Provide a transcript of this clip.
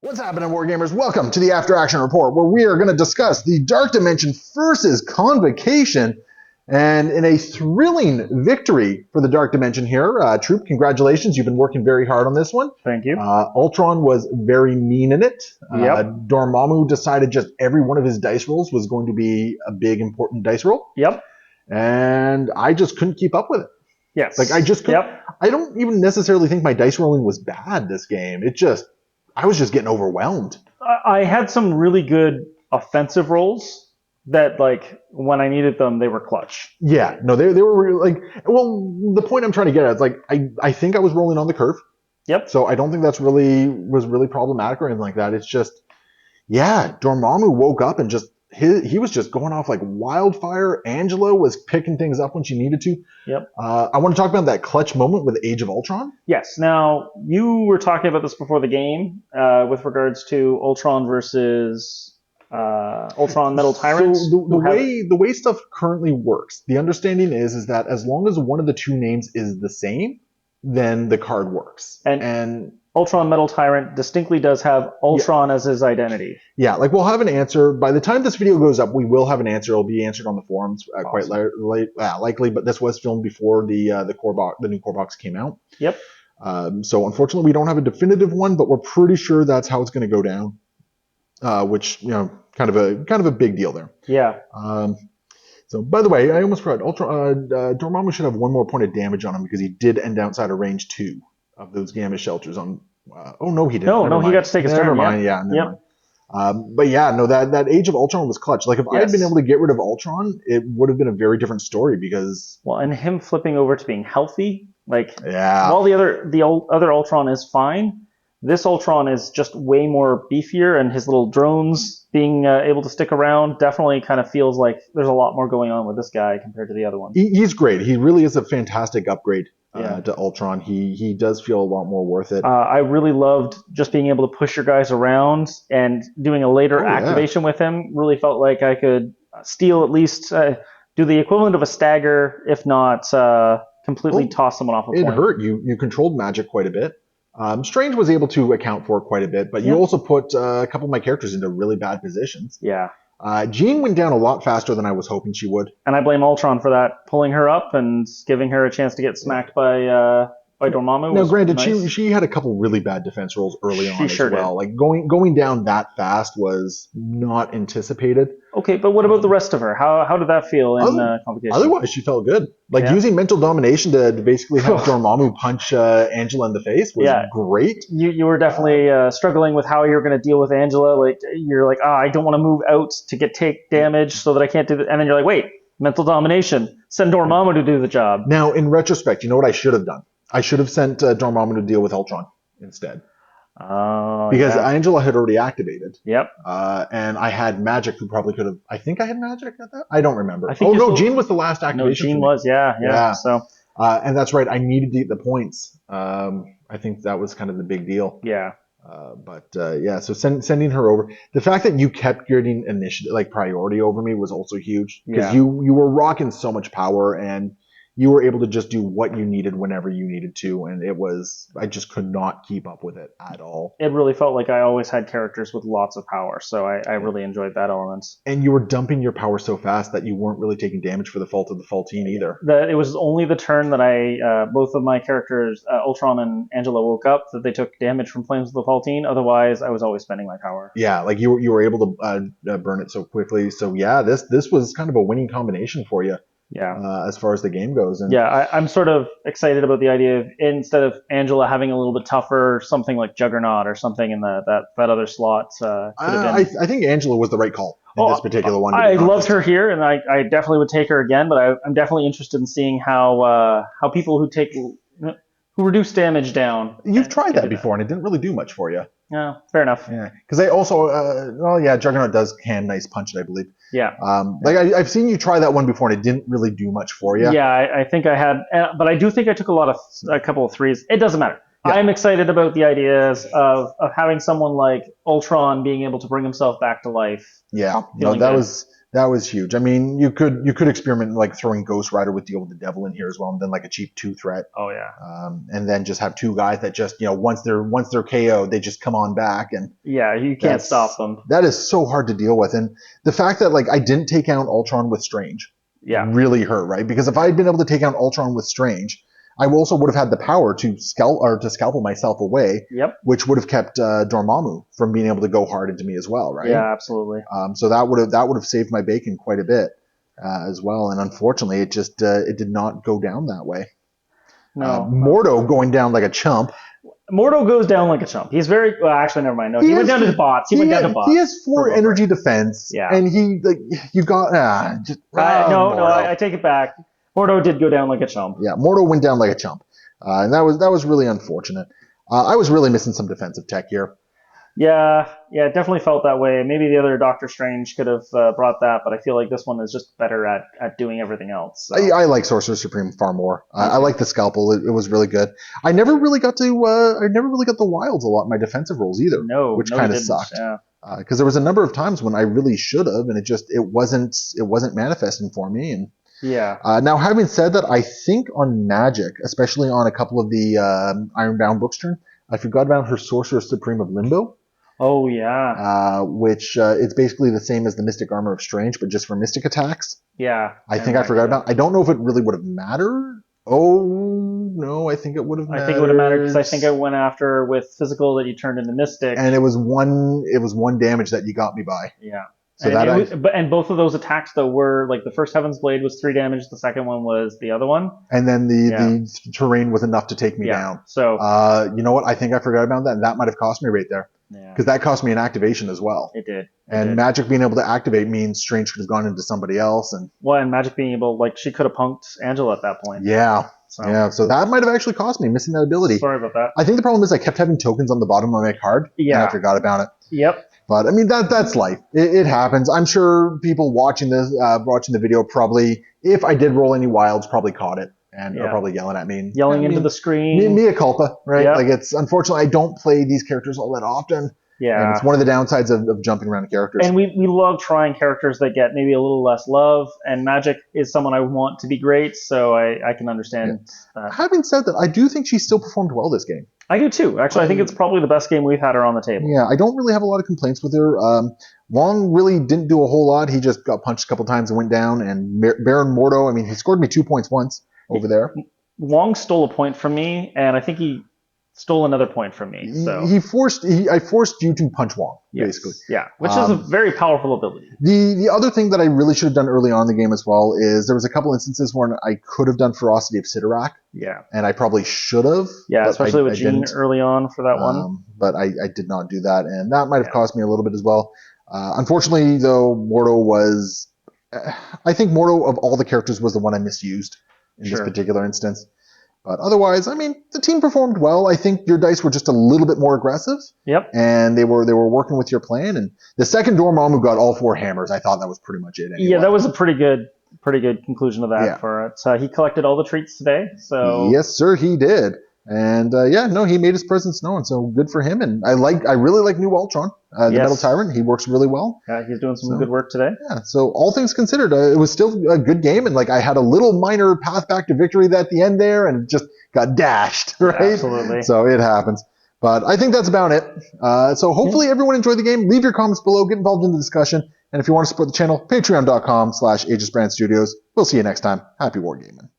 What's happening, Wargamers? Welcome to the After Action Report, where we are going to discuss the Dark Dimension versus Convocation, and in a thrilling victory for the Dark Dimension here. Troop, congratulations. You've been working very hard on this one. Thank you. Ultron was very mean in it. Yep. Dormammu decided just every one of his dice rolls was going to be a big, important dice roll. Yep. And I just couldn't keep up with it. Yes. I just couldn't. Yep. I don't even necessarily think my dice rolling was bad this game. I was just getting overwhelmed. I had some really good offensive rolls that, when I needed them, they were clutch. Yeah, no, they were the point I'm trying to get at is I think I was rolling on the curve. Yep. So I don't think was really problematic or anything like that. It's just, yeah, Dormammu woke up and he was just going off like wildfire. Angela was picking things up when she needed to. Yep. I want to talk about that clutch moment with Age of Ultron. Yes. Now, you were talking about this before the game with regards to Ultron versus Ultron Metal Tyrant. So the way stuff currently works, the understanding is that as long as one of the two names is the same, then the card works. And Ultron Metal Tyrant distinctly does have Ultron as his identity. Yeah, we'll have an answer. By the time this video goes up, we will have an answer. It'll be answered on the forums quite likely, but this was filmed before the new core box came out. Yep. So unfortunately, we don't have a definitive one, but we're pretty sure that's how it's going to go down, which, kind of a big deal there. Yeah. So, by the way, I almost forgot. Dormammu should have one more point of damage on him because he did end outside of range 2 of those gamma shelters on. Oh no, he didn't. No, he got to take his turn. Never mind. Yeah. Never mind. But yeah, no, that Age of Ultron was clutch. If I had been able to get rid of Ultron, it would have been a very different story because. Well, and him flipping over to being healthy, yeah. While the other Ultron is fine, this Ultron is just way more beefier, and his little drones being able to stick around definitely kind of feels like there's a lot more going on with this guy compared to the other one. He's great. He really is a fantastic upgrade to Ultron. He does feel a lot more worth it. I really loved just being able to push your guys around, and doing a later activation with him really felt like I could steal at least, do the equivalent of a stagger, if not completely toss someone off a point. It hurt. You controlled magic quite a bit. Strange was able to account for it quite a bit, but you also put a couple of my characters into really bad positions. Yeah. Jean went down a lot faster than I was hoping she would. And I blame Ultron for that, pulling her up and giving her a chance to get smacked by Dormammu. Now, granted, nice. she had a couple really bad defense rolls early on sure as well. Did. Going down that fast was not anticipated. Okay, but what about the rest of her? How did that feel in Convocation? Otherwise, she felt good. Using mental domination to basically have Dormammu punch Angela in the face was great. You were definitely struggling with how you were going to deal with Angela. You're like, I don't want to move out to take damage so that I can't do that. And then you're like, wait, mental domination. Send Dormammu to do the job. Now, in retrospect, you know what I should have done? I should have sent Dormammu to deal with Ultron instead. Because Angela had already activated. Yep. And I had magic who probably could have. I think I had magic at that. I don't remember. Jean was the last activation. No, Jean was. Yeah. So. And that's right. I needed to get the points. I think that was kind of the big deal. Yeah. So sending her over. The fact that you kept getting initiative, priority over me, was also huge because you were rocking so much power, and you were able to just do what you needed whenever you needed to, and I just could not keep up with it at all. It really felt like I always had characters with lots of power, so I really enjoyed that element. And you were dumping your power so fast that you weren't really taking damage for the fault of the faultine either. It was only the turn that both of my characters, Ultron and Angela, woke up that they took damage from Flames of the Faultine. Otherwise, I was always spending my power. Yeah, you were able to burn it so quickly. So yeah, this was kind of a winning combination for you. Yeah. As far as the game goes. And I'm sort of excited about the idea of, instead of Angela having a little bit tougher, something like Juggernaut or something in that other slot. I think Angela was the right call in this particular one. I loved her here, and I definitely would take her again, but I'm definitely interested in seeing how people who reduce damage down. You've tried that before, and it didn't really do much for you. Yeah, fair enough. Yeah, because they also, Juggernaut does can nice punch it, I believe. Yeah. I've seen you try that one before, and it didn't really do much for you. Yeah, I think I had, but I do think I took a couple of threes. It doesn't matter. Yeah. I'm excited about the ideas of having someone like Ultron being able to bring himself back to life. Yeah, that That was huge. I mean, you could experiment like throwing Ghost Rider with Deal with the Devil in here as well, and then like a cheap 2 threat. Oh yeah. And then just have 2 guys that just once they're KO'd, they just come on back, and yeah, you can't stop them. That is so hard to deal with, and the fact that like I didn't take out Ultron with Strange, really hurt, right? Because if I had been able to take out Ultron with Strange, I also would have had the power to scalpel myself away, which would have kept Dormammu from being able to go hard into me as well, right? Yeah, absolutely. So that would have saved my bacon quite a bit as well, and unfortunately, it just it did not go down that way. No, Mordo going down like a chump. Mordo goes down like a chump. He's very well. Actually, never mind. No, he went down to the bots. He has 4 energy defense. Yeah, and you got I take it back. Mordo did go down like a chump. Yeah, Mordo went down like a chump, and that was really unfortunate. I was really missing some defensive tech here. Yeah, it definitely felt that way. Maybe the other Doctor Strange could have brought that, but I feel like this one is just better at doing everything else. So. I like Sorcerer Supreme far more. I like the scalpel; it was really good. I never really got the wilds a lot in my defensive roles either. Which kind of sucked. Yeah. Because there was a number of times when I really should have, and it wasn't manifesting for me. And now, having said that, I think on Magic, especially on a couple of the Ironbound books turn, I forgot about her Sorcerer Supreme of Limbo. Oh yeah. Which it's basically the same as the Mystic Armor of Strange, but just for mystic attacks. Yeah. I think I forgot about. I don't know if it really would have mattered. Oh no, I think it would have mattered. I think it would have mattered because I think I went after with physical that you turned into mystic. And it was one damage that you got me by. Yeah. So and both of those attacks though were like the first Heaven's Blade was 3 damage, the second one was the other one, and then the terrain was enough to take me down. So you know what? I think I forgot about that, and that might have cost me right there. Because that cost me an activation as well. It did. Magic being able to activate means Strange could have gone into somebody else, and Magic being able she could have punked Angela at that point. Yeah. So that might have actually cost me missing that ability. Sorry about that. I think the problem is I kept having tokens on the bottom of my card. Yeah. And I forgot about it. Yep. But I mean that's life. It happens. I'm sure people watching the video probably, if I did roll any wilds, probably caught it and are probably yelling at me. Into the screen. Mea culpa, right? Like it's unfortunately I don't play these characters all that often. Yeah. And it's one of the downsides of jumping around characters. And we love trying characters that get maybe a little less love, and Magic is someone I want to be great, so I can understand that. Having said that, I do think she still performed well this game. I do too. Actually, I think it's probably the best game we've had her on the table. Yeah, I don't really have a lot of complaints with her. Wong really didn't do a whole lot. He just got punched a couple times and went down. And Baron Mordo, I mean, he scored me 2 points once over there. Wong stole a point from me, and I think he stole another point from me. So I forced you to punch Wong, basically. Yeah, which is a very powerful ability. The other thing that I really should have done early on in the game as well is there was a couple instances where I could have done Ferocity of Sidorak. Yeah. And I probably should have. Yeah, especially with Jean early on for that one. But I did not do that, and that might have cost me a little bit as well. Unfortunately, though, Mordo was... I think Mordo, of all the characters, was the one I misused in this particular instance. But otherwise, I mean, the team performed well. I think your dice were just a little bit more aggressive. Yep. And they were working with your plan. And the second Dormammu got all 4 hammers. I thought that was pretty much it. Anyway. Yeah, that was a pretty good conclusion of that for it. He collected all the treats today. So yes, sir, he did. And he made his presence known. So good for him. And I really like new Ultron, the Metal Tyrant. He works really well. Yeah, he's doing some good work today. Yeah. So all things considered, it was still a good game. And I had a little minor path back to victory at the end there, and just got dashed. Right. Absolutely. So it happens. But I think that's about it. So hopefully everyone enjoyed the game. Leave your comments below. Get involved in the discussion. And if you want to support the channel, patreon.com/AegisBrandStudios. We'll see you next time. Happy wargaming.